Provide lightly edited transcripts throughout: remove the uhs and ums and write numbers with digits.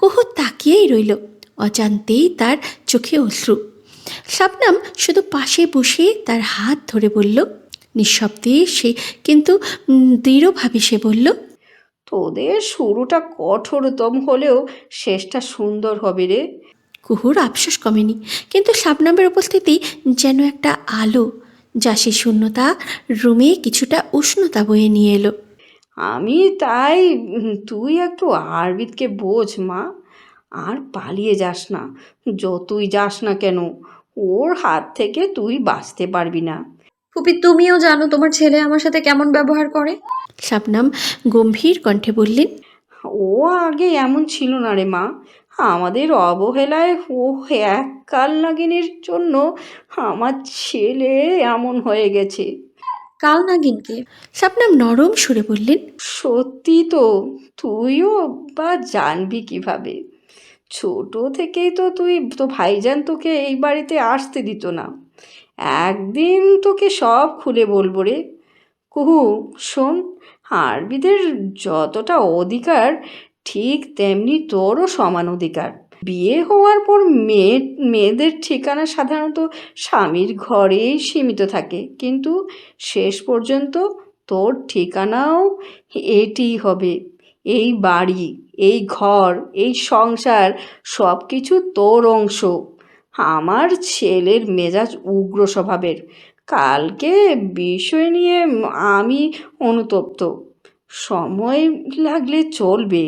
কুহু তাকিয়েই রইল, অজান্তেই তার চোখে অশ্রু। শাবনাম শুধু পাশে বসে তার হাত ধরে বলল, নিঃশব্দে সে কিন্তু দৃঢ়ভাবে সে বলল, তোদের শুরুটা কঠোরতম হলেও শেষটা সুন্দর হবে রে। কুহুর আফসোস কমেনি, কিন্তু শাবনামের উপস্থিতি যেন একটা আলো, যা সে শূন্যতা রুমে কিছুটা উষ্ণতা বয়ে নিয়ে এলো। আমি তাই তুই একটু আরবিদকে বোঝ মা, আর পালিয়ে যাস না। যতই যাস না কেন, ওর হাত থেকে তুই বাঁচতে পারবি না। ফুপি, তুমিও জানো তোমার ছেলে আমার সাথে কেমন ব্যবহার করে। শাবনাম গম্ভীর কণ্ঠে বললেন, ও আগে এমন ছিল না রে মা। আমাদের অবহেলায় ও এক কাল নাগিনীর জন্য আমার ছেলে এমন হয়ে গেছে। কাল নাগিনকে? শাবনাম নরম সুরে বললেন, সত্যি তো, তুইও বা জানবি কিভাবে? ছোট থেকেই তো ভাইজান তোকে এই বাড়িতে আসতে দিত না। একদিন তোকে সব খুলে বলবো রে। কুহু, শোন, আরবিদের যতটা অধিকার ঠিক তেমনি তোরও সমান অধিকার। বিয়ে হওয়ার পর মেয়েদের ঠিকানা সাধারণত স্বামীর ঘরেই সীমিত থাকে, কিন্তু শেষ পর্যন্ত তোর ঠিকানাও এটিই হবে। এই বাড়ি, এই ঘর, এই সংসার সব কিছু তোর অংশ। আমার ছেলের মেজাজ উগ্র স্বভাবের। কালকে বিষয় নিয়ে আমি অনুতপ্ত। সময় লাগলে চলবে,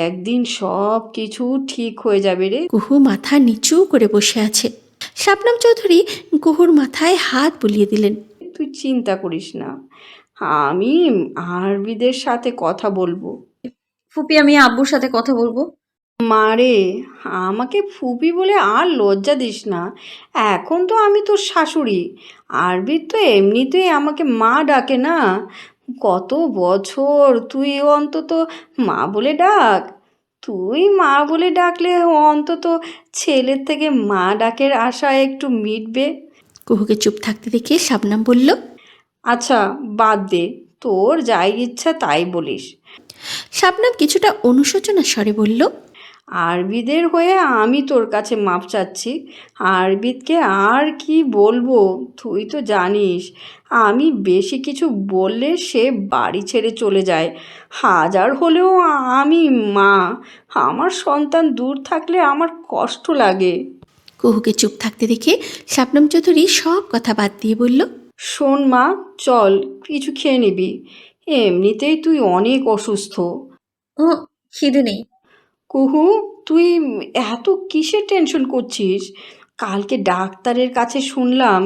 একদিন সব কিছু ঠিক হয়ে যাবে রে। কুহু মাথা নিচু করে বসে আছে। শাবনাম চৌধুরী কুহুর মাথায় হাত বুলিয়ে দিলেন। তুই চিন্তা করিস না, আমি আরবিদের সাথে কথা বলবো। ফুপি, আমি আব্বুর সাথে কথা বলবো। মারে, আমাকে ফুপি বলে আর লজ্জা দিস না। এখন তো আমি তোর শাশুড়ি। আরবির তো এমনিতেই আমাকে মা ডাকে না। কত বছর তুই অন্তত মা বলে ডাক। তুই মা বলে ডাকলে অন্তত ছেলের থেকে মা ডাকের আশা একটু মিটবে। কুহুকে চুপ থাকতে দেখে শাবনাম বলল, আচ্ছা, বাদ দে, তোর যাই ইচ্ছা তাই বলিস। শাবনাম কিছুটা অনুশোচনার স্বরে বলল, আরবিদের হয়ে আমি তোর কাছে মাপ চাচ্ছি। আরবিদকে আর কি বলবো, তুই তো জানিস আমি বেশি কিছু বললে সে বাড়ি ছেড়ে চলে যায়। হাজার হলেও আমি মা। আমার সন্তান দূর থাকলে আমার কষ্ট লাগে। কুহুকে চুপ থাকতে দেখে শাবনাম চৌধুরী সব কথা বাদ দিয়ে বলল, শোন মা, চল কিছু খেয়ে নিবি। এমনিতেই তুই অনেক অসুস্থ। ও, খিদে নেই। কুহু, তুই এত কিসের টেনশন করছিস? কালকে ডাক্তারের কাছে শুনলাম।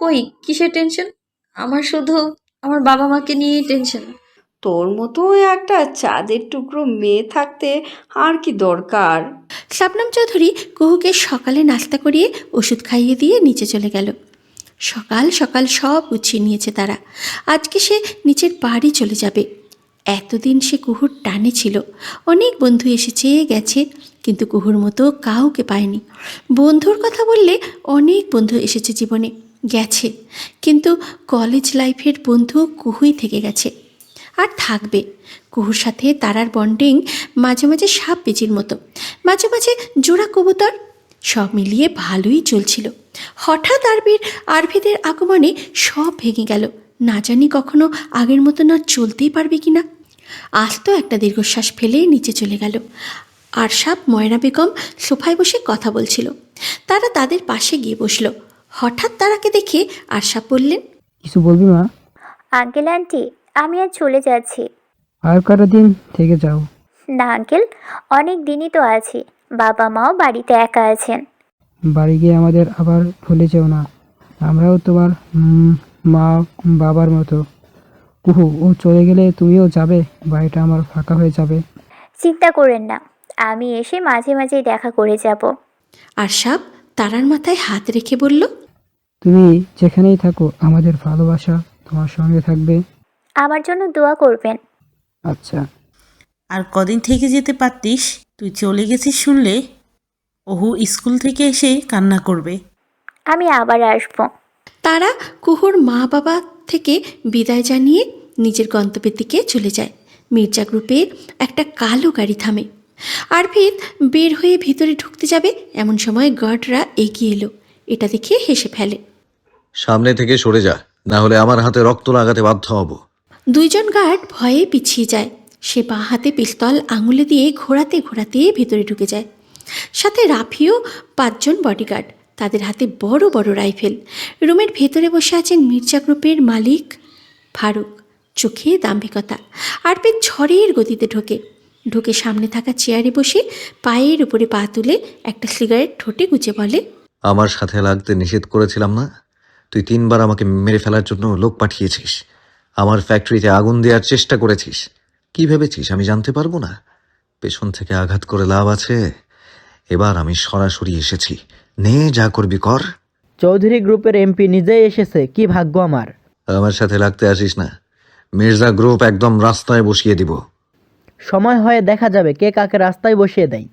কই, কিসের টেনশন? আমার শুধু আমার বাবা মাকে নিয়েই টেনশন। তোর মতো একটা চাঁদের টুকরো মেয়ে থাকতে আর কি দরকার? শাবনাম চৌধুরী কুহুকে সকালে নাস্তা করিয়ে ওষুধ খাইয়ে দিয়ে নিচে চলে গেল। সকাল সকাল সব গুছিয়ে নিয়েছে তারা। আজকে সে নিচের বাড়ি চলে যাবে। এতদিন সে কুহুর টানে ছিল। অনেক বন্ধু এসেছে গেছে, কিন্তু কুহুর মতো কাউকে পায়নি। বন্ধুর কথা বললে অনেক বন্ধু এসেছে জীবনে, গেছে, কিন্তু কলেজ লাইফের বন্ধু কুহুই থেকে গেছে আর থাকবে। কুহুর সাথে তারার বন্ডিং মাঝে মাঝে সাপ বেজির মতো, মাঝে মাঝে জোড়া কবুতর, সব মিলিয়ে ভালোই চলছিল। হঠাৎ আরভিদের আগমনে সব ভেঙে গেল। না জানি কখনো আগের মতন আর চলতেই পারবে কি না। আস্ত একটা দীর্ঘশ্বাস ফেলে নিচে চলে গেল। আরশাব ময়না বেগম সোফায় বসে কথা বলছিল। তারা তাদের পাশে গিয়ে বসল। হঠাৎ তারাকে দেখে আরশাব বললেন, কিছু বলবি মা? আঙ্কেল আন্টি, আমি আজ চলে যাচ্ছি। আর কটা দিন থেকে যাও। না আঙ্কেল, অনেক দিনই তো আছি। বাবা মাও বাড়িতে একা আছেন। বাড়ি গিয়ে আমাদের আবার ভুলে যেও না। আমরাও তোমার মা বাবার মতো। কুহু, ও চলে গেলে তুমিও যাবে, বাড়িটা আমার ফাঁকা হয়ে যাবে। চিন্তা করেন না, আমি এসে মাঝে মাঝেই দেখা করে যাব। আরশাব তারার মাথায় হাত রেখে বলল, তুমি যেখানেই থাকো আমাদের ভালোবাসা তোমার সঙ্গে থাকবে। আমার জন্য দোয়া করবেন। আচ্ছা। আর কদিন থেকে যেতে পারতিস, তুই চলে গেছিস শুনলে ওহু স্কুল থেকে এসে কান্না করবে। আমি আবার আসবো। তারা কুহুর মা বাবা থেকে বিদায় জানিয়ে নিজের গন্তব্যের দিকে চলে যায়। মির্জা গ্রুপে একটা কালো গাড়ি থামে। আরভিত বের হয়ে ভিতরে ঢুকতে যাবে এমন সময় গার্ডরা এগিয়ে এলো। এটা দেখে হেসে ফেলে। সামনে থেকে সরে যা, না হলে আমার হাতে রক্ত লাগাতে বাধ্য হব। দুইজন গার্ড ভয়ে পিছিয়ে যায়। সে বাঁ হাতে পিস্তল আঙুলে দিয়ে ঘোরাতে ঘোরাতে ভিতরে ঢুকে যায়। সাথে রাফিও 5 জন বডিগার্ড, তাদের হাতে বড় বড় রাইফেল। রুমের ভেতরে বসে আছেন মির্জা গ্রুপের মালিক ফারুক, চোখে দাম্ভিকতা। আরপিত ঝড়ের গতিতে ঢুকে সামনে থাকা চেয়ারে বসে পায়ের উপরে পা তুলে একটা সিগারেট ঠোঁটে গুজে বলে, আমার সাথে লাগতে নিষেধ করেছিলাম না? তুই 3 বার আমাকে মেরে ফেলার জন্য লোক পাঠিয়েছিস, আমার ফ্যাক্টরিতে আগুন দেওয়ার চেষ্টা করেছিস। কি ভেবেছিস আমি জানতে পারবো না? পেছন থেকে আঘাত করে লাভ আছে? এবার আমি সরাসরি এসেছি, নে যা করবি কর। চৌধুরী গ্রুপের এমপি নিজেই এসেছে, কি ভাগ্য আমার। আমার সাথে লাগতে আসিস না, মির্জা গ্রুপ একদম রাস্তায় বসিয়ে দিব। সময় হয়ে দেখা যাবে কে কাকে রাস্তায় বসিয়ে দেয়।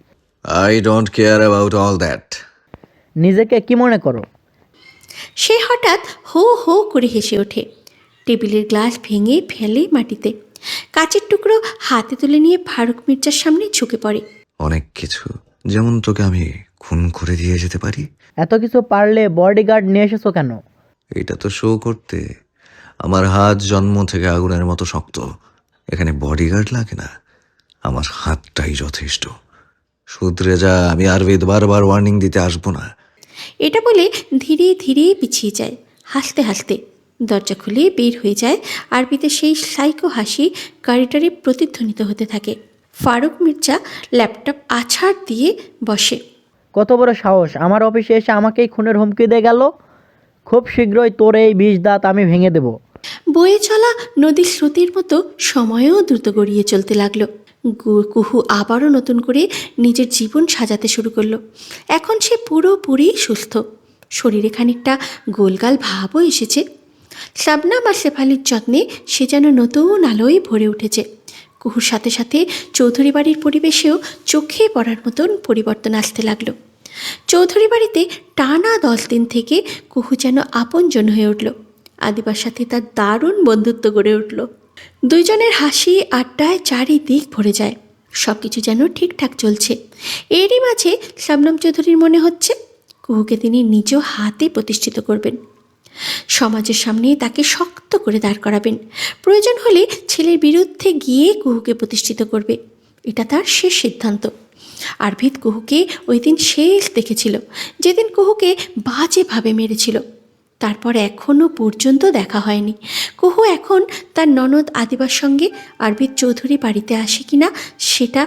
I don't care about all that. নিজেকে কি মনে করো? সে হঠাৎ হো হো করে হেসে ওঠে। টেবিলের গ্লাস ভেঙে ফেলে মাটিতে। কাচের টুকরো হাতে তুলে নিয়ে ফারুক মির্জার সামনে ঝুঁকে পড়ে। অনেক কিছু, যেমন তোকে আমি খুন করে দিয়ে যেতে পারি। এত কিছু পারলে বডিগার্ড নিয়ে এসেছো কেন? এটা তো শো করতে। আমার হাত জন্ম থেকে আগুনের মতো শক্ত, এখানে বডিগার্ড লাগে না, আমার হাতটাই যথেষ্ট। শুধরে যা, আমি আরবিদ বারবার ওয়ার্নিং দিতে আসবো না। এটা বলে ধীরে ধীরে পিছিয়ে যায়। হাসতে হাসতে দরজা খুলে বের হয়ে যায়। আরবিতে সেই সাইকো হাসি করিডোরে প্রতিধ্বনিত হতে থাকে। ফারুক মির্জা ল্যাপটপ আছাড় দিয়ে বসে। কত বড় সাহস, আমার অফিসে এসে আমাকেই খুনের হুমকি দিয়ে গেল। খুব শীঘ্রই তোর এই 20 দাঁত আমি ভেঙে দেব। বয়ে চলা নদীর স্রোতের মতো সময়ও দ্রুত গড়িয়ে চলতে লাগলো। কুহু আবারও নতুন করে নিজের জীবন সাজাতে শুরু করলো। এখন সে পুরোপুরি সুস্থ, শরীরে খানিকটা গোলগাল ভাবও এসেছে। শাবনাম আর শেফালির যত্নে সে যেন নতুন আলোয় ভরে উঠেছে। কুহুর সাথে সাথে চৌধুরী বাড়ির পরিবেশেও চোখে পড়ার মতন পরিবর্তন আসতে লাগলো। চৌধুরী বাড়িতে টানা 10 দিন থেকে কুহু যেন আপনজন হয়ে উঠল। আদিবার সাথে তার দারুণ বন্ধুত্ব গড়ে উঠল। দুইজনের হাসি আড্ডায় চারিদিক ভরে যায়। সব কিছু যেন ঠিকঠাক চলছে। এরই মাঝে শাবনাম চৌধুরীর মনে হচ্ছে কুহুকে তিনি নিজ হাতে প্রতিষ্ঠিত করবেন। সমাজের সামনে তাকে শক্ত করে দাঁড় করাবেন। প্রয়োজন হলে ছেলের বিরুদ্ধে গিয়ে কুহুকে প্রতিষ্ঠিত করবে। এটা তার শেষ সিদ্ধান্ত। আরভিত কুহুকে ওই দিন শেষ দেখেছিল, যেদিন কুহুকে বাজেভাবে মেরেছিল। তারপর এখনও পর্যন্ত দেখা হয়নি। কুহু এখন তার ননদ আদিবার সঙ্গে আরভিত চৌধুরী বাড়িতে আসে কিনা সেটা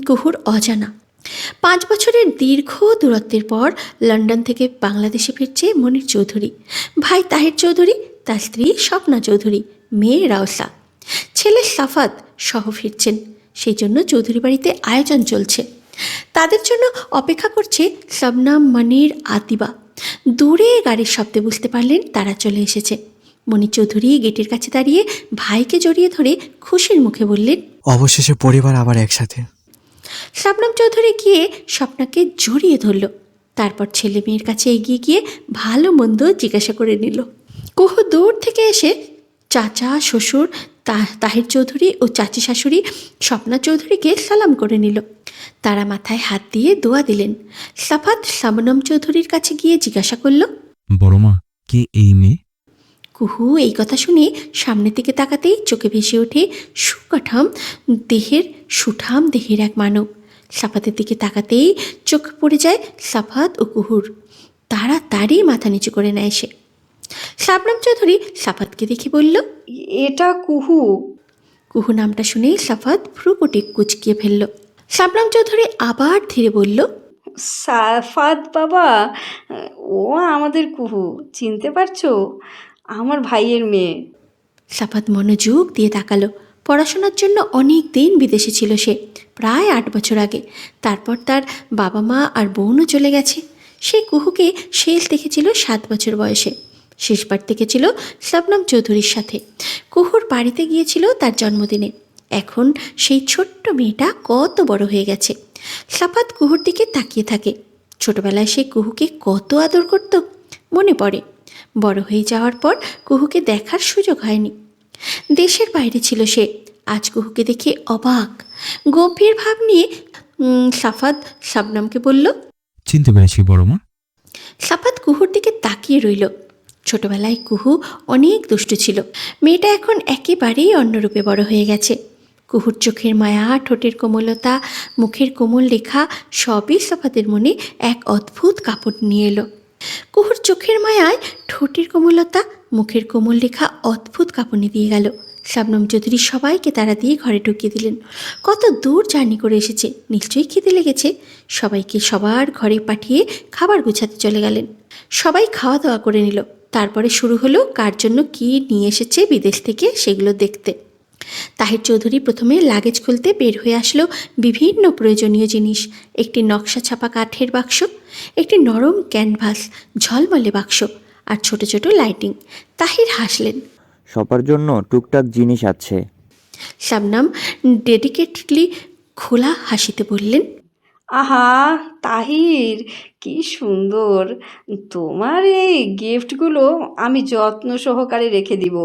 কুহুর অজানা। 5 বছরের দীর্ঘ দূরত্বের পর লন্ডন থেকে বাংলাদেশে ফিরছে মনির চৌধুরী, ভাই তাহির চৌধুরী, তার স্ত্রী স্বপ্না চৌধুরী, মেয়ে রাওসা, ছেলে সাফাত সহ ফিরছেন। সেই জন্য চৌধুরী বাড়িতে আয়োজন চলছে। তাদের জন্য অপেক্ষা করছে শবনাম, মনির, আতিবা। দূরে গাড়ির শব্দে বুঝতে পারলেন তারা চলে এসেছে। মনির চৌধুরী গেটের কাছে দাঁড়িয়ে ভাইকে জড়িয়ে ধরে খুশির মুখে বললেন, অবশেষে পরিবার আবার একসাথে। শবনম চৌধুরী গিয়ে স্বপ্নাকে জড়িয়ে ধরল। তারপর ছেলে মেয়ের কাছে এগিয়ে গিয়ে ভালো মন্দ জিজ্ঞাসা করে নিল। কুহু দূর থেকে এসে চাচা, শ্বশুর তাহির চৌধুরী ও চাচি শাশুড়ি স্বপ্না চৌধুরীকে সালাম করে নিল। তারা মাথায় হাত দিয়ে দোয়া দিলেন। সাফাত শবনম চৌধুরীর কাছে গিয়ে জিজ্ঞাসা করল, বড়মা, কে এই মেয়ে? কুহু এই কথা শুনে সামনে থেকে তাকাতেই চোখে ভেসে ওঠে সুঠাম দেহের এক মানব। সাফাতের দিকে তাকাতেই চোখ পড়ে যায় সাফাত ও কুহুর। তাড়াতাড়ি মাথা নিচু করে নেয় সে। শবনম চৌধুরী সাফাতকে দেখে বলল, এটা কুহু। কুহু নামটা শুনে সাফাত ভ্রুকুটি কুচকিয়ে ফেলল। শবনম চৌধুরী আবার ধীরে বলল, সাফাত বাবা, ও আমাদের কুহু, চিনতে পারছো? আমার ভাইয়ের মেয়ে। সাফাত মনোযোগ দিয়ে তাকালো। পড়াশোনার জন্য অনেক দিন বিদেশে ছিল সে, প্রায় 8 বছর আগে। তারপর তার বাবা মা আর বোনও চলে গেছে। সে কুহুকে শেষ দেখেছিল 7 বছর বয়সে। শেষবার দেখেছিল শবনম চৌধুরীর সাথে। কুহুর বাড়িতে গিয়েছিল তার জন্মদিনে। এখন সেই ছোট্ট মেয়েটা কত বড় হয়ে গেছে। সাফাত কুহুর দিকে তাকিয়ে থাকে। ছোটবেলায় সে কুহুকে কত আদর করত মনে পড়ে। বড় হয়ে যাওয়ার পর কুহুকে দেখার সুযোগ হয়নি। দেশের বাইরে ছিল সে। আজ কুহুকে দেখে অবাক, গম্ভীর ভাব নিয়ে সাফাত শাবনামকে বলল। চিনতে পেরেছি বড় মা। সাফাত কুহুর দিকে তাকিয়ে রইল। ছোটবেলায় কুহু অনেক দুষ্টু ছিল, মেয়েটা এখন একেবারেই অন্যরূপে বড় হয়ে গেছে। কুহুর চোখের মায়া, ঠোঁটের কোমলতা, মুখের কোমল রেখা সবই সাফাতের মনে এক অদ্ভুত কাপড় নিয়ে এলো। কুহুর চোখের মায়ায়, ঠোঁটের কোমলতা, মুখের কোমল রেখা অদ্ভুত কাঁপুনি দিয়ে গেল। শাবনম চৌধুরী সবাইকে তাড়া দিয়ে ঘরে ঢুকিয়ে দিলেন। কত দূর জার্নি করে এসেছে, নিশ্চয়ই খিদে লেগেছে। সবাইকে সবার ঘরে পাঠিয়ে খাবার গুছাতে চলে গেলেন। সবাই খাওয়া দাওয়া করে নিল। তারপরে শুরু হলো কার জন্য কী নিয়ে এসেছে বিদেশ থেকে সেগুলো দেখতে। তাহির চৌধুরী প্রথমে লাগেজ খুলতে বের হয়ে আসলো বিভিন্ন প্রয়োজনীয় জিনিস। একটি নকশা ছাপা কাঠের বাক্স, একটি নরম ক্যানভাস ঝলমলে বাক্স, আর ছোট ছোট লাইটিং। তাহির হাসলেন। সবার জন্য টুকটাক জিনিস আছে। শাবনাম ডেডিকেটলি খোলা হাসিতে বললেন, আহা তাহির, কি সুন্দর! তোমার এই গিফটগুলো আমি যত্ন সহকারে রেখে দিব।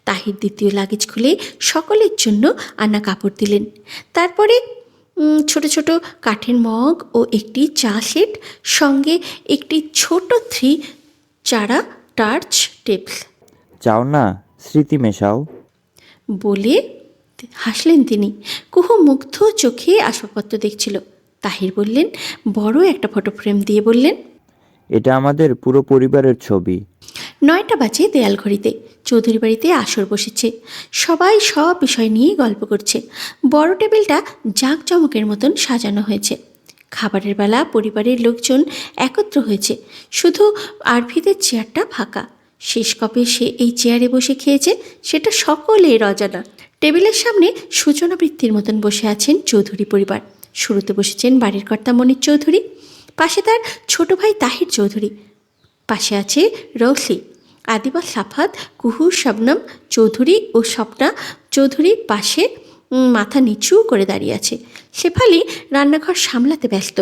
তাহির দ্বিতীয় লাগেজ খুলে সকলের জন্য আনা কাপড় দিলেন। তারপরে ছোট ছোট কাঠের মগ ও একটি চা সেট, সঙ্গে একটি ছোট 3 চারা টার্চ টেপস চাও না স্মৃতি মেশাও? বলে হাসলেন তিনি। কুহু মুগ্ধ চোখে আসবাবপত্র দেখছিল। তাহির বললেন, বড় একটা ফটো ফ্রেম দিয়ে বললেন, এটা আমাদের পুরো পরিবারের ছবি। 9টা বাজে দেয়াল ঘড়িতে। চৌধুরী বাড়িতে আসর বসেছে। সবাই সব বিষয় নিয়ে গল্প করছে। বড় টেবিলটা জাঁকজমকের মতন সাজানো হয়েছে। খাবারের বেলা পরিবারের লোকজন একত্র হয়েছে, শুধু আরভিদের চেয়ারটা ফাঁকা। শেষ কবে সে এই চেয়ারে বসে খেয়েছে সেটা সকলের অজানা। টেবিলের সামনে সূচনাবৃত্তির মতন বসে আছেন চৌধুরী পরিবার। শুরুতে বসেছেন বাড়ির কর্তা মনির চৌধুরী, পাশে তার ছোট ভাই তাহির চৌধুরী, পাশে আছে রৌসি, আদিবা, সাফাত, কুহু, শাবনাম চৌধুরী ও স্বপ্না চৌধুরী পাশে মাথা নিচু করে দাঁড়িয়ে আছে। শেফালি রান্নাঘর সামলাতে ব্যস্ত।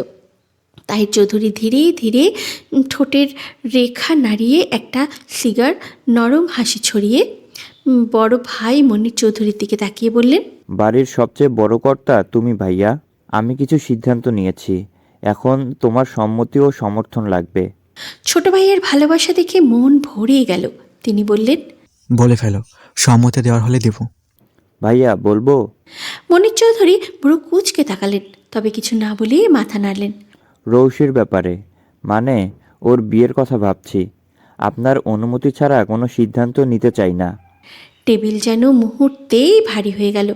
তাহির চৌধুরী ধীরে ধীরে ঠোঁটের রেখা নাড়িয়ে একটা সিগার নরম হাসি ছড়িয়ে বড় ভাই মনির চৌধুরীর দিকে তাকিয়ে বললেন, বাড়ির সবচেয়ে বড় কর্তা তুমি ভাইয়া। আমি কিছু সিদ্ধান্ত নিয়েছি, এখন তোমার সম্মতি ও সমর্থন লাগবে। ছোট ভাইয়ের ভালোবাসা দেখে মন ভরে গেল। তিনি বললেন, বলে ফেলো, সম্মতি দেওয়ার হলে দেব। ভাইয়া বলবো? মনির চৌধুরী বুড়ো কুচকে তাকালেন, তবে কিছু না বলে মাথা নাড়লেন। রৌশির ব্যাপারে, মানে ওর বিয়ের কথা ভাবছি। আপনার অনুমতি ছাড়া কোনো সিদ্ধান্ত নিতে চাই না। টেবিল যেন মুহূর্তেই ভারী হয়ে গেল।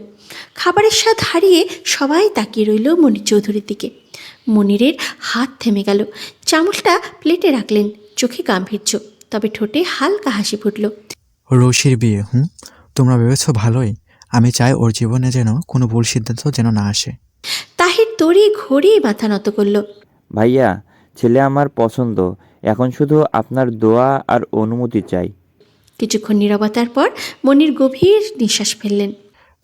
খাবারের স্বাদ হারিয়ে সবাই তাকিয়ে রইল মনির চৌধুরীর দিকে। মনিরের হাত থেমে গেল। চামচটা প্লেটে রাখলেন, চোখে গাম্ভীর্য, তবে ঠোঁটে হালকা হাসি ফুটল। রশির বিয়ে, তোমরা ভেবেছ ভালোই। আমি চাই ওর জীবনে যেন কোনো ভুল সিদ্ধান্ত যেন না আসে। তাহির তড়ি ঘড়ি মাথা নত করল। ভাইয়া, ছেলে আমার পছন্দ, এখন শুধু আপনার দোয়া আর অনুমতি চাই। কিছুক্ষণ নীরবতার পর মনির গভীর নিঃশ্বাস ফেললেন।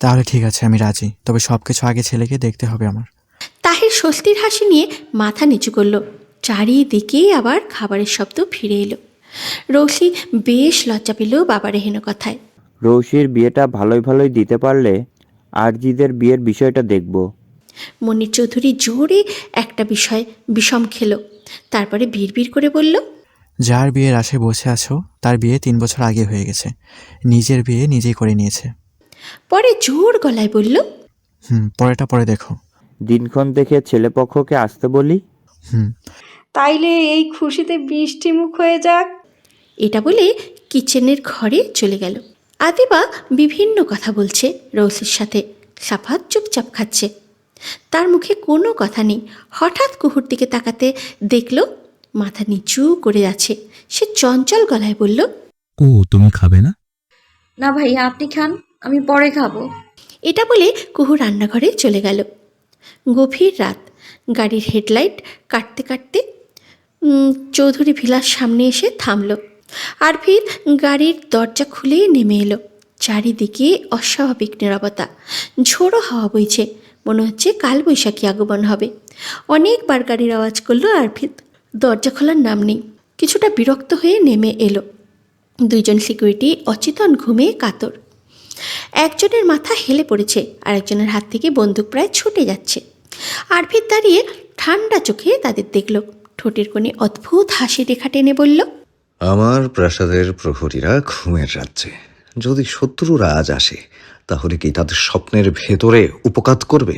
তাহলে ঠিক আছে, আমি রাজি, তবে সব কিছু আগে ছেলেকে দেখতে হবে আমার। তাহির স্বস্তির হাসি নিয়ে মাথা নিচু করল। চারিদিকে আবার খাবারের শব্দ ফিরে এলো। রৌসি বেশ লজ্জা পেল বাবার এহেন কথায়। রৌশির বিয়েটা ভালোই ভালোই দিতে পারলে আরজিদের বিয়ের বিষয়টা দেখব। মনির চৌধুরী জোরে একটা বিষম খেল। তারপরে বিড়বিড় করে বলল, যার বিয়ের আশায় বসে আছো তার বিয়ে 3 বছর আগে হয়ে গেছে। নিজের বিয়ে নিজেই করে নিয়েছে। পরে জোর গলায় বলল, পরেটা পরে দেখো। দিনক্ষণ দেখে ছেলেপক্ষকে আসতে বলি। তাইলে এই খুশিতে মিষ্টি মুখ হয়ে যাক। এটা বলে কিচেনের ঘরে চলে গেল। আদিবা বিভিন্ন কথা বলছে রৌসির সাথে। সাফাত চুপচাপ খাচ্ছে, তার মুখে কোনো কথা নেই। হঠাৎ কুহুর দিকে তাকাতে দেখল মাথা নিচু করে আছে। সে চঞ্চল গলায় বলল, ও তুমি খাবে না? না ভাইয়া, আপনি খান, আমি পরে খাবো। এটা বলে কুহু রান্নাঘরে চলে গেল। গভীর রাত। গাড়ির হেডলাইট কাটতে কাটতে চৌধুরী ভিলার সামনে এসে থামল। আরভির গাড়ির দরজা খুলে নেমে এলো। চারিদিকে অস্বাভাবিক নীরবতা। ঝোড়ো হাওয়া বইছে, মনে হচ্ছে কালবৈশাখী আগমন হবে। অনেকবার গাড়ির আওয়াজ করলো আরভিদ, দরজা খোলার নাম নেই। কিছুটা বিরক্ত হয়ে নেমে এলো। 2জন সিকিউরিটি অচেতন ঘুমে কাতর। একজনের মাথা হেলে পড়েছে, আরেকজনের হাত থেকে বন্দুক প্রায় ছুটে যাচ্ছে। আরভিত দাঁড়িয়ে ঠান্ডা চোখে তাদের দেখল। ঠোঁটের কোণে অদ্ভুত হাসি রেখা টেনে বলল, আমার প্রাসাদের প্রহরীরা ঘুমের রাজ্যে, যদি শত্রুরা আজ আসে তাহলে কি তাদের স্বপ্নের ভেতরে উপকাত করবে?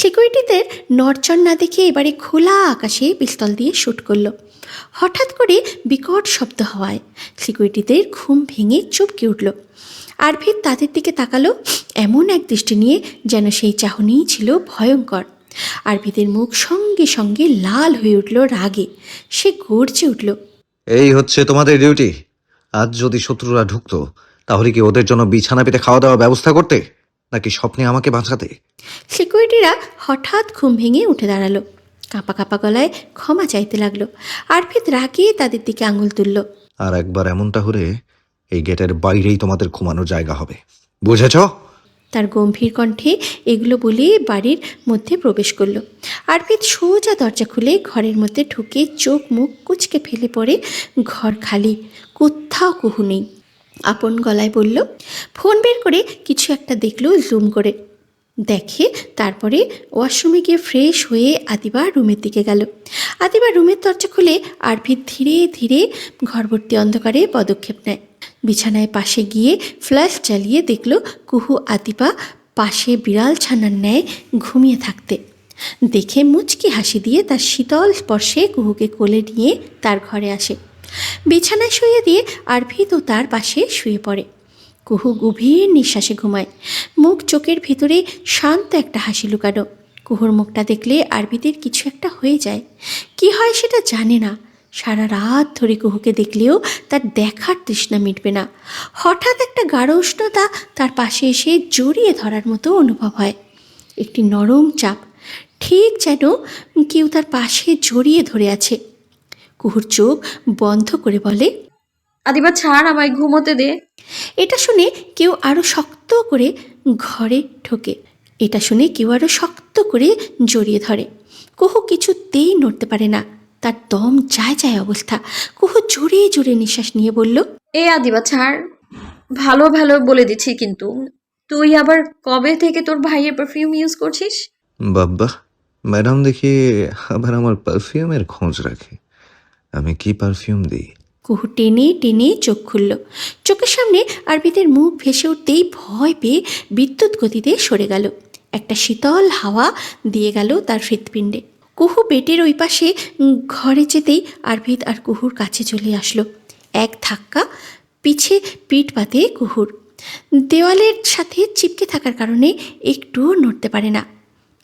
সিকিউরিটিদের নড়চড় না দেখে এবারে খোলা আকাশে পিস্তল দিয়ে শ্যুট করলো। হঠাৎ করে বিকট শব্দ হওয়ায় সিকিউরিটিদের ঘুম ভেঙে চমকে উঠল। আরভিদ তাদের দিকে তাকালো এমন এক দৃষ্টি নিয়ে যেন সেই চাহনিই ছিল ভয়ঙ্কর। আরভিদের মুখ সঙ্গে সঙ্গে লাল হয়ে উঠল রাগে। সে গর্জে উঠল, এই হচ্ছে তোমাদের ডিউটি? আজ যদি শত্রুরা ঢুকতো তাহলে কি ওদের জন্য বিছানা পেতে খাওয়া দাওয়া ব্যবস্থা করতে, নাকি স্বপ্নে আমাকে বাঁচাতে? সিকিউরিটিরা হঠাৎ ঘুম ভেঙে উঠে দাঁড়ালো, কাঁপা কাঁপা গলায় ক্ষমা চাইতে লাগলো। আরভিদ রাগে তাদের দিকে আঙুল তুলল। আর একবার এমনটা হলে এই গেটের বাইরেই তোমাদের ঘুমানোর জায়গা হবে, বুঝেছ? তার গম্ভীর কণ্ঠে এগুলো বলে বাড়ির মধ্যে প্রবেশ করলো। আরভিদ সোজা দরজা খুলে ঘরের মধ্যে ঢুকে চোখ মুখ কুচকে ফেলে পড়ে। ঘর খালি, কোথাও কুহু নেই। আপন গলায় বলল, ফোন বের করে কিছু একটা দেখলো জুম করে। দেখে তারপরে ওয়াশরুমে গিয়ে ফ্রেশ হয়ে আদিবা রুমের দিকে গেল। আদিবা রুমের দরজা খুলে আরভিদ ধীরে ধীরে ঘরভর্তি অন্ধকারে পদক্ষেপ নেয়। বিছানায় পাশে গিয়ে ফ্ল্যাশ জ্বালিয়ে দেখল কুহু আদিবা পাশে বিড়াল ছানার ন্যায় ঘুমিয়ে থাকতে। দেখে মুচকি হাসি দিয়ে তার শীতল স্পর্শে কুহুকে কোলে নিয়ে তার ঘরে আসে। বিছানায় শুয়ে দিয়ে আরভিদও তার পাশে শুয়ে পড়ে। কুহু গভীর নিঃশ্বাসে ঘুমায়, মুখ চোখের ভিতরে শান্ত একটা হাসি লুকানো। কুহুর মুখটা দেখলে আরভিদের কিছু একটা হয়ে যায়। কি হয় সেটা জানে না। সারা রাত ধরে কুহুকে দেখলেও তার দেখার তৃষ্ণা মিটবে না। হঠাৎ একটা গাঢ় উষ্ণতা তার পাশে এসে জড়িয়ে ধরার মতো অনুভব হয়। একটি নরম চাপ, ঠিক যেন কেউ তার পাশে জড়িয়ে ধরে আছে। কুহুর চোখ বন্ধ করে বলে, আদিবা ছাড়, আমায় ঘুমোতে দে। এটা শুনে কেউ আরও শক্ত করে ঘরে ঢোকে। এটা শুনে কেউ আরও শক্ত করে জড়িয়ে ধরে। কুহু কিছুতেই নড়তে পারে না, তার দম যায় যায় অবস্থা। কুহু জোরে জোরে নিঃশ্বাস নিয়ে বলল, এ আদিবা ছাড়, ভালো ভালো বলে দিচ্ছি, কিন্তু তুই আবার কবে থেকে তোর ভাইয়ের পারফিউম ইউজ করছিস? বাব্বা, ম্যাডাম দেখি আবার আমার পারফিউমের খোঁজ রাখে। আমি কি পারফিউম দিই? কুহু টেনে টেনে চোখ খুলল। চোখের সামনে আরভিদের মুখ ভেসে উঠতেই ভয় পেয়ে বিদ্যুৎ গতিতে সরে গেল। একটা শীতল হাওয়া দিয়ে গেল তার হৃৎপিণ্ডে। কুহু বেটের ওই পাশে ঘরে যেতেই আরভিদ আর কুহুর কাছে চলে আসলো। এক ধাক্কা পিছে পিঠ পাতে কুহুর। দেওয়ালের সাথে চিপকে থাকার কারণে একটুও নড়তে পারে না।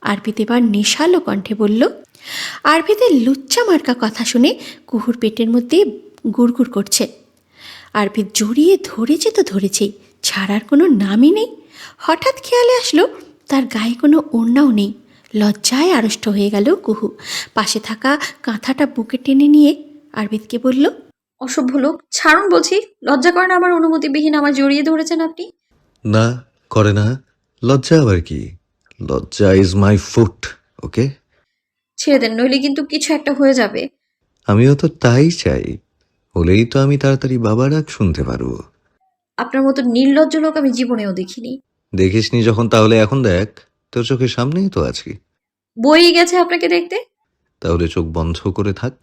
আরভিদ এবার নেশালো কণ্ঠে বলল। আরভিদের লুচ্চা মার্কা কথা শুনে কুহুর পেটের মধ্যে গুড়গুড় করছে। আরভিদ জড়িয়ে ধরেছে তো ধরেছেই, ছাড়ার কোনো নামই নেই। হঠাৎ খেয়ালে আসলো তার গায়ে কোনো ওড়নাও নেই। লজ্জায় আড়ষ্ট হয়ে গেল কুহু। পাশে থাকা কাঁথাটা বুকে টেনে নিয়ে আরভিদকে বলল, অসভ্য লোক, ছাড়ুন বলছি। লজ্জা করে না আমার অনুমতিবিহীন আমার জড়িয়ে ধরেছেন আপনি? না, করে না। লজ্জা আবার কি? লজ্জা ইজ মাই ফুট, ওকে? ছেড়ে দেন, নইলে কিন্তু কিছু একটা হয়ে যাবে। আমিও তো তাই চাই, হলেই তো আমি তাড়াতাড়ি বাবা ডাক শুনতে পারবো। আপনার মতো নির্লজ্জ লোক আমি জীবনেও দেখিনি। দেখিসনি যখন, তাহলে এখন দেখ, তোর চোখের সামনেই তো আছি। বই গেছে আপনাকে দেখতে। তাহলে চোখ বন্ধ করে থাক।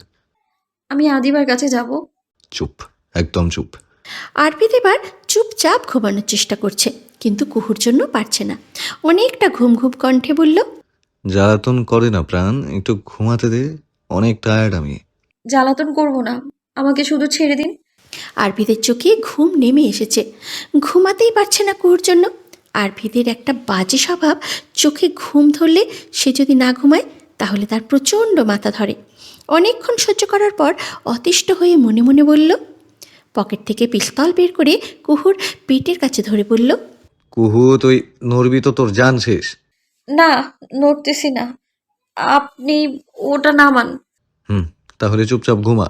আমি আদিবার কাছে যাব। চুপ, একদম চুপ। আরভিদ এবার চুপচাপ ঘুমানোর চেষ্টা করছে, কিন্তু কুহুর জন্য পারছে না। অনেকটা ঘুম ঘুম কণ্ঠে বলল, জ্বালাতন করে না প্রাণ, একটু ঘুমাতে দে, অনেক টায়ার্ড আমি। জ্বালাতন করব না, আমাকে শুধু ছেড়ে দিন। আরভিদের চোখে ঘুম নেমে এসেছে। ঘুমাতেই পারছে না কুহুর জন্য। আরভিদের একটা বাজে স্বভাব, চোখে ঘুম ধরলে সে যদি না ঘুমায় তাহলে তার প্রচণ্ড মাথা ধরে। অনেকক্ষণ সহ্য করার পর অতিষ্ঠ হয়ে মনে মনে বলল, পকেট থেকে পিস্তল বের করে কুহুর পেটের কাছে ধরে বলল, কুহু, তুই নড়বি তো তোর জান শেষ। না, নড়তেছি না, আপনি ওটা নামান। তাহলে চুপচাপ ঘুমা।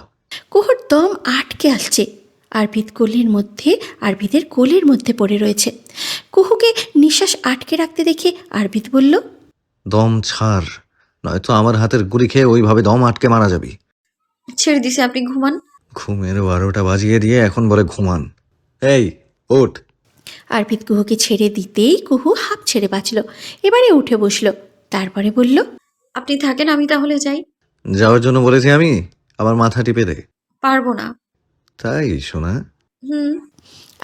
কুহুর দম আটকে আসছে। আরভিদের কোলের মধ্যে পড়ে রয়েছে। কুহুকে নিঃশ্বাস আটকে রাখতে দেখে আরভিদ বলল, দম ছাড়, নয়তো আমার হাতের গুলি খেয়ে ওইভাবে দম আটকে মারা যাবি। ছেড়ে দিছে, আপনি ঘুমান। ঘুমের 12টা বাজিয়ে দিয়ে এখন বলে ঘুমান। এই ওঠ। আরভিদ কুহুকে ছেড়ে দিতেই কুহু হাঁপ ছেড়ে বাঁচল। এবারে উঠে বসল, তারপরে বলল, আপনি থাকেন, আমি তাহলে যাই। যাওয়ার জন্য বলেছি আমি? আমার মাথা টিপে দে। পারবো না। তাই শোনা? হুম।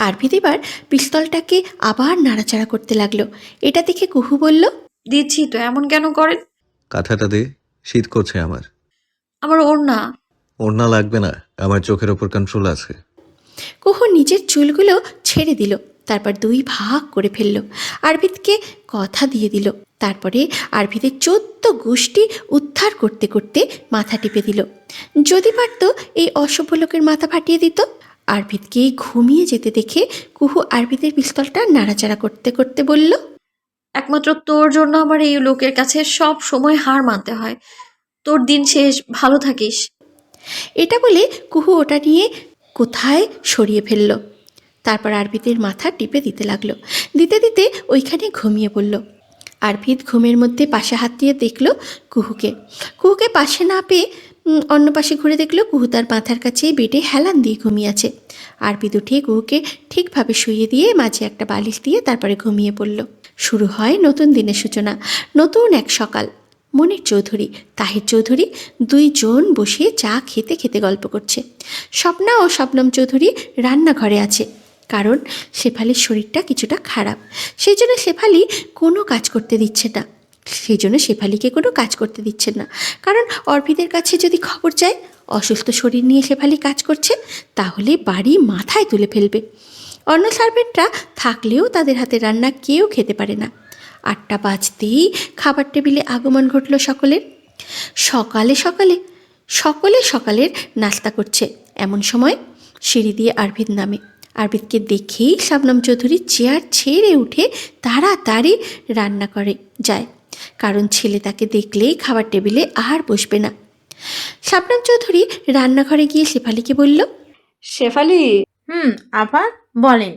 আরভিদ এবার পিস্তলটাকে আবার নাড়াচাড়া করতে লাগলো। এটা দেখে কুহু বলল, দিচ্ছি তো, এমন কেন করেন? কাঁথাটা দে, শীত করছে আমার। আমার ওড়না। ওড়না লাগবে না, আমার চোখের ওপর কন্ট্রোল আছে। কুহু নিজের চুলগুলো ছেড়ে দিল, তারপর দুই ভাগ করে ফেলল। আরভিদকে কথা দিয়ে দিল। তারপরে আরভিদের 14 গোষ্ঠী উদ্ধার করতে করতে মাথা টিপে দিল। যদি পারত এই অসভ্য লোকের মাথা ফাটিয়ে দিত। আরভিদকে ঘুমিয়ে যেতে দেখে কুহু আরভিদের পিস্তলটা নাড়াচাড়া করতে করতে বলল, একমাত্র তোর জন্য আমার এই লোকের কাছে সব সময় হার মানতে হয়। তোর দিন শেষ, ভালো থাকিস। এটা বলে কুহু ওটা নিয়ে কোথায় সরিয়ে ফেলল। তারপর আরভিদের মাথা টিপে দিতে লাগলো। দিতে দিতে ওইখানে ঘুমিয়ে পড়ল। আরভিদ ঘুমের মধ্যে পাশে হাত দিয়ে দেখল কুহুকে। কুহুকে পাশে না পেয়ে অন্য পাশে ঘুরে দেখল কুহু তার মাথার কাছে বেডে হেলান দিয়ে ঘুমিয়ে আছে। আরভিদ উঠে কুহুকে ঠিকভাবে শুইয়ে দিয়ে মাঝে একটা বালিশ দিয়ে তারপরে ঘুমিয়ে পড়ল। শুরু হয় নতুন দিনের সূচনা, নতুন এক সকাল। মনির চৌধুরী, তাহির চৌধুরী দুইজন বসে চা খেতে খেতে গল্প করছে। স্বপ্না ও শবনম চৌধুরী রান্নাঘরে আছে, কারণ শেফালির শরীরটা কিছুটা খারাপ। সেই জন্য শেফালি কোনো কাজ করতে দিচ্ছে না। কারণ অর্পিদের কাছে যদি খবর যায় অসুস্থ শরীর নিয়ে শেফালি কাজ করছে, তাহলে বাড়ি মাথায় তুলে ফেলবে। অন্য সার্ভেন্টরা থাকলেও তাদের হাতে রান্না কেউ খেতে পারে না। 8টা বাজতেই খাবার টেবিলে আগমন ঘটল সকলের। সকলে সকালের নাস্তা করছে। এমন সময় সিঁড়ি দিয়ে আরভিদ নামে। আরভিদকে দেখেই শবনম চৌধুরী চেয়ার ছেড়ে উঠে তাড়াতাড়ি রান্না করে যায়, কারণ ছেলে তাকে দেখলেই খাবার টেবিলে আর বসবে না। শবনম চৌধুরী রান্নাঘরে গিয়ে শেফালিকে বলল, শেফালি, আবার বলেন।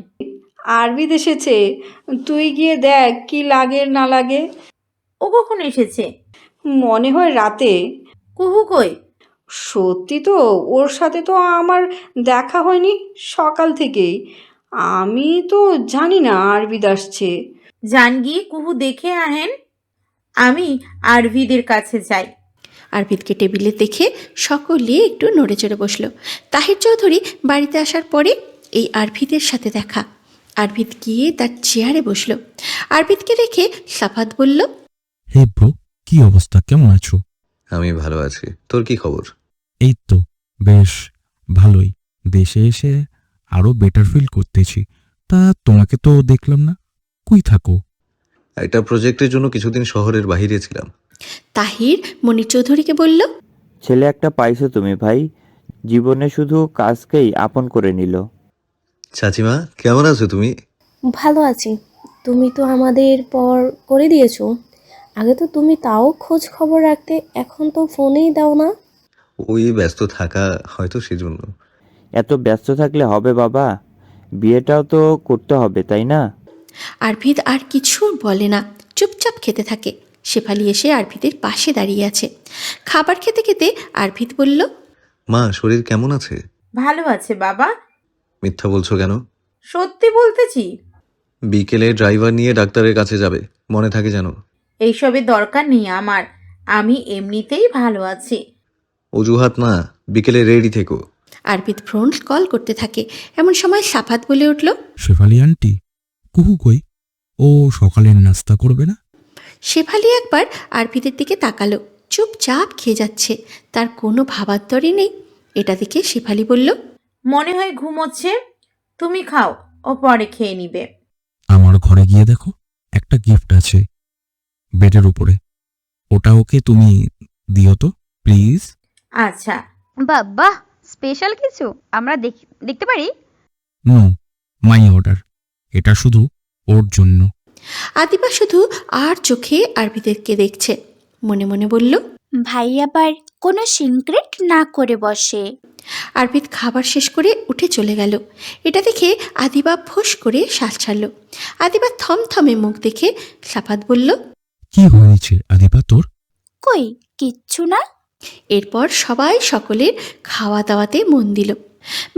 আরবিদ এসেছে, তুই গিয়ে দেখ কি লাগে না লাগে। ও কখন এসেছে? মনে হয় রাতে। কুহু কই? সত্যি তো, ওর সাথে তো আমার দেখা হয়নি সকাল থেকেই। আমি তো জানি না আরবিদ আসছে। জান গিয়ে কুহু দেখে আহেন, আমি আরভিদের কাছে যাই। আরভিদকে টেবিলে দেখে সকলে একটু নড়ে চড়ে বসল। তাহির চৌধুরী বাড়িতে আসার পরে এই আরভিদের সাথে দেখা। আরভিদ গিয়ে তার চেয়ারে বসল। আরভিদকে দেখে সাফাত বলল, হে ব্রো, কি অবস্থা, কেমন আছো? আমি ভালো আছি, তোর কি খবর? এই তো বেশ ভালোই। দেশে এসে আরো বেটার ফিল করতেছি। তা তোমাকে তো দেখলাম না, কই থাকো? একটা প্রজেক্টের জন্য কিছুদিন শহরের বাইরে ছিলাম। তাহির মনির চৌধুরীকে বলল, ছেলে একটা পাইছো তুমি ভাই, জীবনে শুধু কাজকেই আপন করে নিল। চাচিমা, কেমন আছো তুমি? ভালো আছি। তুমি তো আমাদের পর করে দিয়েছো। আগে তো তুমি তাও খোঁজ খবর রাখতে, এখন তো ফোনেই দাও না। ওই ব্যস্ত থাকা হয়তো সেজন্য। এত ব্যস্ত থাকলে হবে বাবা? বিয়েটাও তো করতে হবে, তাই না? আরভিদ আর কিছু বলে না, চুপচাপ খেতে থাকে। শেফালি এসে আরভিদের পাশে দাঁড়িয়ে আছে। খাবার খেতে খেতে আরভিদ বলল, মা, শরীর কেমন আছে? ভালো আছে বাবা। মিথ্যা বলছো কেন? সত্যি বলতেছি। বিকেলে ড্রাইভার নিয়ে ডাক্তারের কাছে যাবে, মনে থাকে যেন। এইসবের দরকার নেই আমার, আমি এমনিতেই ভালো আছি। অজুহাত না, বিকেলে রেডি থেকো। আরভিদ ফোন কল করতে থাকে। এমন সময় সাফাত বলে উঠল, শেফালি আন্টি, কুহু কই? ও সকালের নাস্তা করবে না? শেফালি একবার আরভিদের দিকে তাকালো। চুপচাপ খেয়ে যাচ্ছে, তার কোনো ভাবান্তরই নেই। এটা দেখে শেফালি বলল, মনে হয় ঘুমোচ্ছে, তুমি খাও, ও পরে খেয়ে নিবে। আমার ঘরে গিয়ে দেখো, একটা গিফট আছে বেডের উপরে, ওটা ওকে তুমি দিও তো প্লিজ। আচ্ছা। বাহ, স্পেশাল কিছু আমরা দেখতে পারি? নো, মাই অর্ডার, এটা শুধু ওর জন্য। আদিবা শুধু আর চোখে আরভিদেরকে দেখছে। মনে মনে বলল, ভাই আবার কোনো সিক্রেট না করে বসে। আরভিদ খাবার শেষ করে উঠে চলে গেল। এটা দেখে আদিবা ফোঁস করে শ্বাস ছাড়ল। আদিবা থমথমে মুখ দেখে সাফাত বলল, কি হয়েছে আদিবা তোর? কই কিচ্ছু না। এরপর সবাই সকলের খাওয়া দাওয়াতে মন দিল।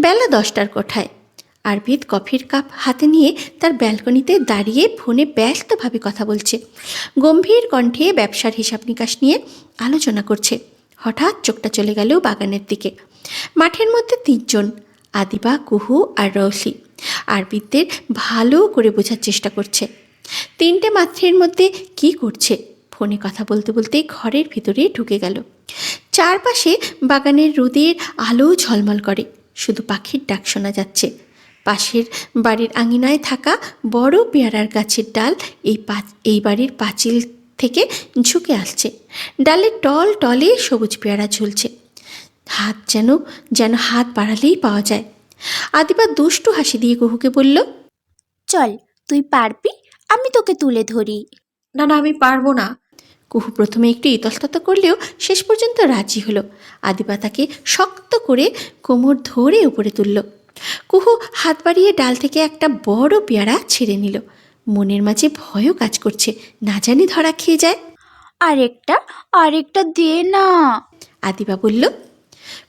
বেলা 10টার কোঠায় আরবিদ কফির কাপ হাতে নিয়ে তার ব্যালকনিতে দাঁড়িয়ে ফোনে ব্যস্তভাবে কথা বলছে। গম্ভীর কণ্ঠে ব্যবসার হিসাব নিকাশ নিয়ে আলোচনা করছে। হঠাৎ চোখটা চলে গেল বাগানের দিকে। মাঠের মধ্যে 3 জন, আদিবা, কুহু আর রৌসি, আরবিদদের ভালো করে বোঝার চেষ্টা করছে। 3টে মাত্রের মধ্যে কি করছে। ফোনে কথা বলতে বলতে ঘরের ভিতরে ঢুকে গেল। চারপাশে বাগানের রোদের আলো ঝলমল করে, শুধু পাখির ডাক শোনা যাচ্ছে। পাশের বাড়ির আঙিনায় থাকা বড় পেয়ারার গাছের ডাল এই বাড়ির পাঁচিল থেকে ঝুঁকে আসছে। ডালের টল টলে সবুজ পেয়ারা ঝুলছে, হাত যেন হাত বাড়ালেই পাওয়া যায়। আদিবা দুষ্টু হাসি দিয়ে কুহুকে বলল, চল, তুই পারবি, আমি তোকে তুলে ধরি। না না, আমি পারবো না। কুহু প্রথমে একটু ইতস্তত করলেও শেষ পর্যন্ত রাজি হলো। আদিবা তাকে শক্ত করে কোমর ধরে উপরে তুলল। কুহু হাত বাড়িয়ে ডাল থেকে একটা বড় পেয়ারা ছিঁড়ে নিল। মনের মাঝে ভয়ও কাজ করছে, না জানি ধরা খেয়ে যায়। আরেকটা দে না। আদিবা বলল।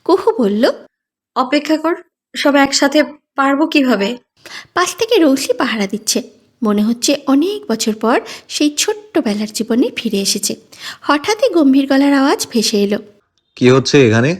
কুহু বলল, অপেক্ষা কর, সব একসাথে পারবো কিভাবে? পাশ থেকে রৌসি পাহারা দিচ্ছে। মনে হচ্ছে অনেক বছর পর সেই ছোট্টবেলার জীবনে ফিরে এসেছে। হঠাৎই গম্ভীর গলার আওয়াজ ভেসে এলো, কি হচ্ছে এখানে?